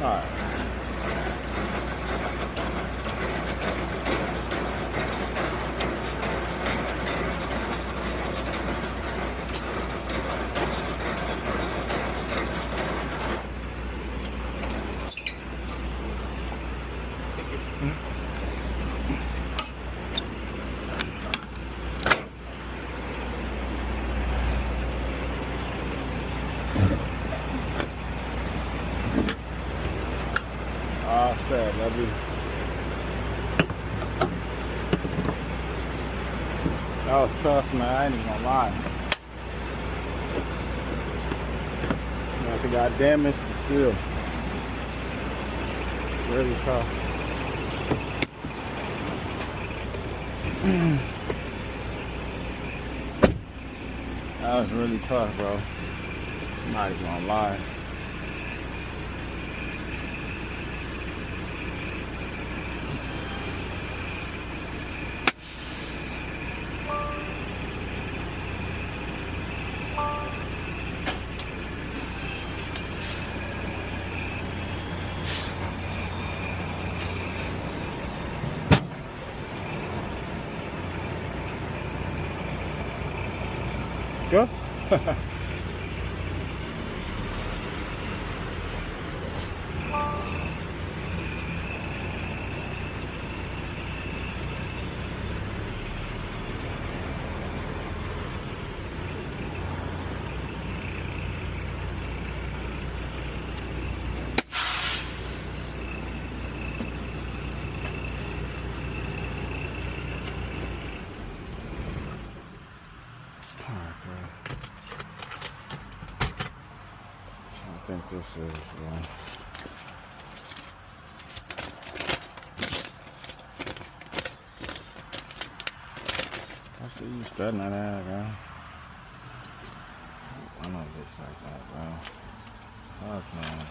Alright. All set, baby. That was tough, man. I ain't even gonna lie. Like it got damaged, but still. Really tough. That was really tough, bro. I'm not even gonna lie. Good? I think this is one. I see you strutting that out, bro. I know this like that, bro. Fuck, man.